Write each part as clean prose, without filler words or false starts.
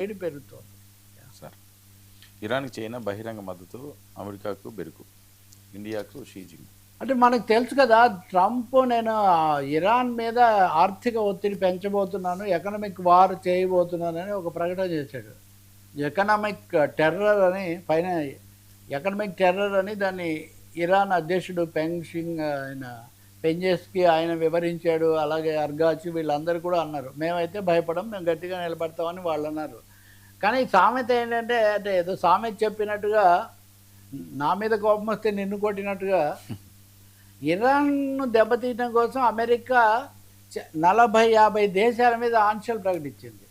వేడి పెరుగుతోంది. Sir ఇరాన్కి China బహిరంగ మద్దతు, అమెరికాకు బెరుకు, ఇండియాకు షీజింగ్. అంటే మనకు తెలుసు కదా, ట్రంప్ నేను ఇరాన్ మీద ఆర్థిక ఒత్తిడి పెంచబోతున్నాను, ఎకనామిక్ వార్ చేయబోతున్నానని ఒక ప్రకటన చేశాడు. ఎకనామిక్ టెర్రర్ అని పైన ఎకనామిక్ టెర్రర్ అని దాన్ని ఇరాన్ అధ్యక్షుడు పెంగ్షింగ్ ఆయన పెంజెస్కి ఆయన వివరించాడు. అలాగే అర్గాచి వీళ్ళందరూ కూడా అన్నారు, మేమైతే భయపడం, మేము గట్టిగా నిలబడతామని వాళ్ళు అన్నారు. కానీ సామెత ఏంటంటే, అంటే ఏదో సామెత చెప్పినట్టుగా నా మీద కోపం వస్తే నిన్ను కొట్టినట్టుగా ఇరాన్ను దెబ్బతీయడం కోసం అమెరికా 40-50 దేశాల మీద ఆంక్షలు ప్రకటించింది.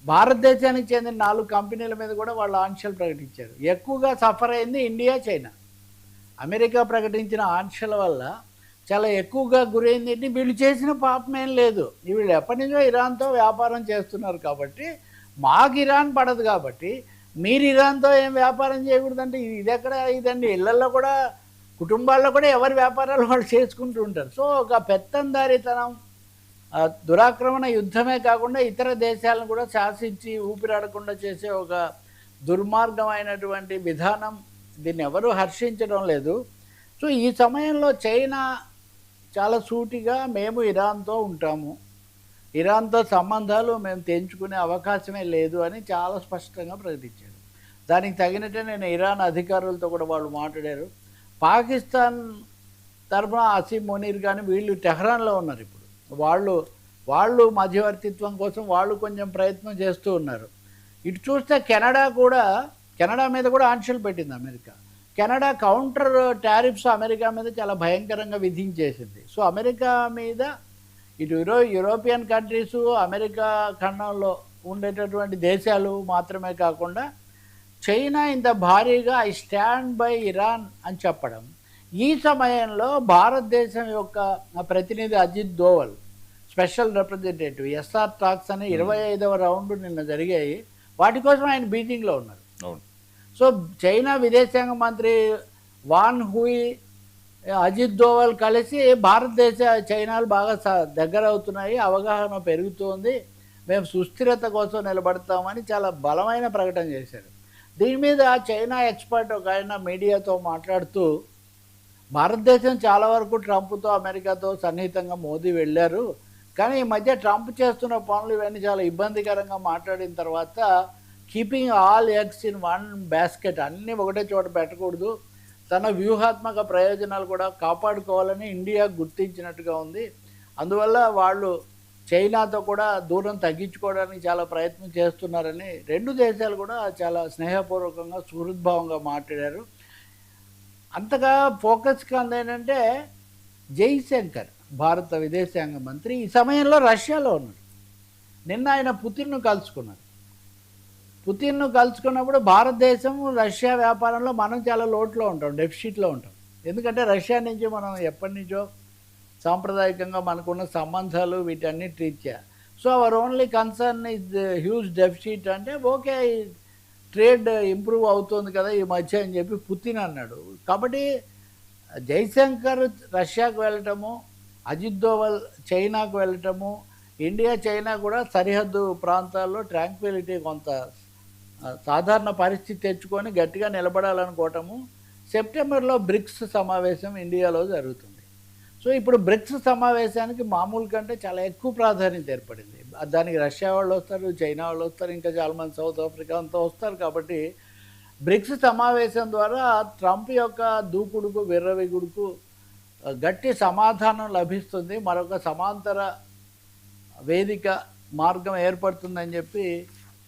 భారతదేశానికి చెందిన 4 కంపెనీల మీద కూడా వాళ్ళు ఆంక్షలు ప్రకటించారు. ఎక్కువగా సఫర్ అయింది ఇండియా, చైనా. అమెరికా ప్రకటించిన ఆంక్షల వల్ల చాలా ఎక్కువగా గురైంది. వీళ్ళు చేసిన పాపం ఏం లేదు, వీళ్ళు ఎప్పటి నుంచో ఇరాన్తో వ్యాపారం చేస్తున్నారు కాబట్టి మాకు ఇరాన్ పడదు, కాబట్టి మీరు ఇరాన్తో ఏం వ్యాపారం చేయకూడదంటే ఇది ఎక్కడ ఇదండి. ఇళ్లలో కూడా కుటుంబాల్లో కూడా ఎవరి వ్యాపారాలు వాళ్ళు చేసుకుంటూ ఉంటారు. సో ఒక పెత్తందారితనం, దురాక్రమణ యుద్ధమే కాకుండా ఇతర దేశాలను కూడా శాసించి ఊపిరాడకుండా చేసే ఒక దుర్మార్గమైనటువంటి విధానం, దీన్ని ఎవరూ హర్షించడం లేదు. సో ఈ సమయంలో చైనా చాలా సూటిగా మేము ఇరాన్తో ఉంటాము, ఇరాన్తో సంబంధాలు మేము తెంచుకునే అవకాశమే లేదు అని చాలా స్పష్టంగా ప్రకటించాడు. దానికి తగినట్టే నేను ఇరాన్ అధికారులతో కూడా వాళ్ళు మాట్లాడారు. పాకిస్తాన్ తరఫున అసీం మునీర్ కానీ వీళ్ళు టెహ్రాన్లో ఉన్నారు ఇప్పుడు. వాళ్ళు మధ్యవర్తిత్వం కోసం వాళ్ళు కొంచెం ప్రయత్నం చేస్తూ ఉన్నారు. ఇటు చూస్తే కెనడా మీద కూడా ఆంక్షలు పెట్టింది America. Canada counter tariffs America మీద చాలా భయంకరంగా విధించేసింది. సో అమెరికా మీద ఇటు యూరోపియన్ కంట్రీసు, అమెరికా ఖండంలో ఉండేటటువంటి దేశాలు మాత్రమే కాకుండా చైనా ఇంత భారీగా ఐ స్టాండ్ బై ఇరాన్ అని చెప్పడం, ఈ సమయంలో భారతదేశం యొక్క ప్రతినిధి Ajit Doval, special representative SR talks అని 25వ రౌండ్ నిన్న జరిగాయి, వాటి కోసం ఆయన బీజింగ్లో ఉన్నారు. సో చైనా విదేశాంగ మంత్రి వాన్ హుయి, అజిత్ దోవల్ కలిసి భారతదేశ చైనాలు బాగా దగ్గర అవుతున్నాయి, అవగాహన పెరుగుతోంది, మేము సుస్థిరత కోసం నిలబడతామని చాలా బలమైన ప్రకటన చేశారు. దీని మీద చైనా ఎక్స్పర్ట్ ఒక ఆయన మీడియాతో మాట్లాడుతూ, భారతదేశం చాలా వరకు ట్రంప్తో అమెరికాతో సన్నిహితంగా మోదీ వెళ్ళారు, కానీ ఈ మధ్య ట్రంప్ చేస్తున్న పనులు ఇవన్నీ చాలా ఇబ్బందికరంగా మాట్లాడిన తర్వాత keeping all eggs in one basket, అన్నీ ఒకటే చోట పెట్టకూడదు, తన వ్యూహాత్మక ప్రయోజనాలు కూడా కాపాడుకోవాలని ఇండియా గుర్తించినట్టుగా ఉంది. అందువల్ల వాళ్ళు చైనాతో కూడా దూరం తగ్గించుకోవడానికి చాలా ప్రయత్నం చేస్తున్నారని రెండు దేశాలు కూడా చాలా స్నేహపూర్వకంగా సుహృద్భావంగా మాట్లాడారు. అంతగా ఫోకస్గా ఏంటంటే జైశంకర్ భారత విదేశాంగ మంత్రి ఈ సమయంలో రష్యాలో ఉన్నారు. నిన్న ఆయన పుతిన్ను కలుసుకున్నప్పుడు భారతదేశం రష్యా వ్యాపారంలో మనం చాలా లోట్లో ఉంటాం, డెఫిసిట్లో ఉంటాం. ఎందుకంటే రష్యా నుంచి మనం ఎప్పటి నుంచో సాంప్రదాయకంగా మనకున్న సంబంధాలు వీటన్నిటి రీత్యా. So our only concern is huge deficit అంటే ఓకే, ట్రేడ్ ఇంప్రూవ్ అవుతుంది కదా ఈ మధ్య అని చెప్పి పుతిన్ అన్నాడు. కాబట్టి జైశంకర్ రష్యాకు వెళ్ళటము, అజిత్ దోవల్ చైనాకు వెళ్ళటము, ఇండియా చైనా కూడా సరిహద్దు ప్రాంతాల్లో ట్రాంక్విలిటీ కొంత సాధారణ పరిస్థితి తెచ్చుకొని గట్టిగా నిలబడాలనుకోవటము. సెప్టెంబర్లో బ్రిక్స్ సమావేశం ఇండియాలో జరుగుతుంది. సో ఇప్పుడు బ్రిక్స్ సమావేశానికి మామూలు కంటే చాలా ఎక్కువ ప్రాధాన్యత ఏర్పడింది. దానికి రష్యా వాళ్ళు వస్తారు, చైనా వాళ్ళు వస్తారు, ఇంకా చాలామంది సౌత్ ఆఫ్రికా అంతా వస్తారు. కాబట్టి బ్రిక్స్ సమావేశం ద్వారా ట్రంప్ యొక్క దూకుడుకు విర్రవిగుడుకు గట్టి సమాధానం లభిస్తుంది, మరొక సమాంతర వేదిక మార్గం ఏర్పడుతుందని చెప్పి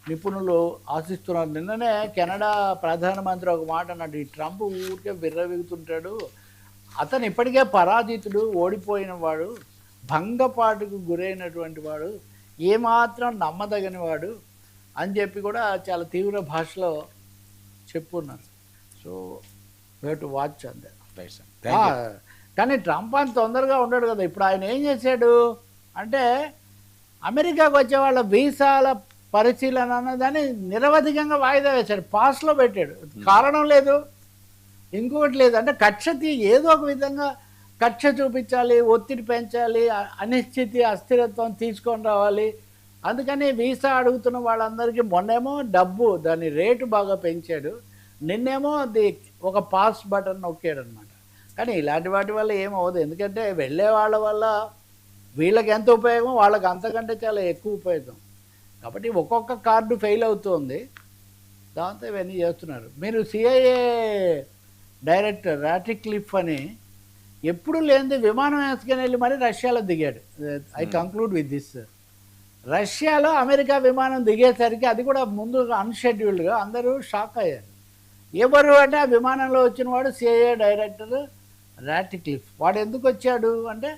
నిపుణులు ఆశిస్తున్నారు. నిన్ననే కెనడా ప్రధానమంత్రి ఒక మాట అన్నాడు, ఈ ట్రంప్ ఊరికే విర్రవిగుతుంటాడు, అతను ఇప్పటికే పరాజితుడు, ఓడిపోయిన వాడు, భంగపాటుకు గురైనటువంటి వాడు, ఏమాత్రం నమ్మదగని వాడు అని చెప్పి కూడా చాలా తీవ్ర భాషలో చెప్పున్నారు. So we have to watch అంతే. కానీ ట్రంప్ అంత తొందరగా ఉండడు కదా. ఇప్పుడు ఆయన ఏం చేశాడు అంటే, అమెరికాకు వచ్చే వాళ్ళ వీసాల పరిశీలన అన్నదాన్ని నిరవధికంగా వాయిదా వేశాడు, పాస్లో పెట్టాడు. కారణం లేదు, ఇంకొకటి లేదు. అంటే ఏదో ఒక విధంగా కక్ష చూపించాలి, ఒత్తిడి పెంచాలి, అనిశ్చితి అస్థిరత్వం తీసుకొని రావాలి, అందుకని వీసా అడుగుతున్న వాళ్ళందరికీ మొన్నేమో డబ్బు దాని రేటు బాగా పెంచాడు, నిన్నేమో అది ఒక పాస్ బటన్ నొక్కాడు అనమాట. కానీ ఇలాంటి వాటి వల్ల ఏమవుదు, ఎందుకంటే వెళ్ళే వాళ్ళ వల్ల వీళ్ళకి ఎంత ఉపయోగం వాళ్ళకి అంతకంటే చాలా ఎక్కువ ఉపయోగం. కాబట్టి ఒక్కొక్క కార్డు ఫెయిల్ అవుతుంది, దాంతో ఇవన్నీ చేస్తున్నారు. మీరు సిఐఏ డైరెక్టర్ రాటిక్లిఫ్ అని ఎప్పుడు లేనిది విమానం వేసుకొని వెళ్ళి మరి రష్యాలో దిగాడు. I conclude with this. రష్యాలో అమెరికా విమానం దిగేసరికి అది కూడా ముందు అన్షెడ్యూల్డ్గా అందరూ షాక్ అయ్యారు. ఎవరు అంటే ఆ విమానంలో వచ్చిన వాడు సిఐఏ డైరెక్టర్ రాటిక్లిఫ్. వాడు ఎందుకు వచ్చాడు అంటే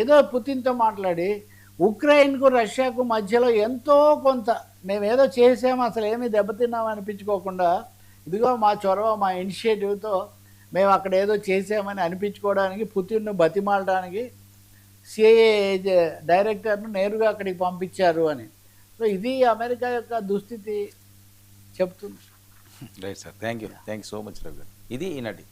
ఏదో పుతిన్తో మాట్లాడి ఉక్రెయిన్కు రష్యాకు మధ్యలో ఎంతో కొంత మేమేదో చేసాము, అసలు ఏమీ దెబ్బతిన్నాము అనిపించుకోకుండా ఇదిగో మా చొరవ మా ఇనిషియేటివ్తో మేము అక్కడ ఏదో చేసామని అనిపించుకోవడానికి పుతిన్ను బతిమాలడానికి సిఐఏ డైరెక్టర్ను నేరుగా అక్కడికి పంపించారు అని. సో ఇది అమెరికా యొక్క దుస్థితి చెప్తుంది. Right sir, thank you so much Ravi గారు. ఇది ఈనాటి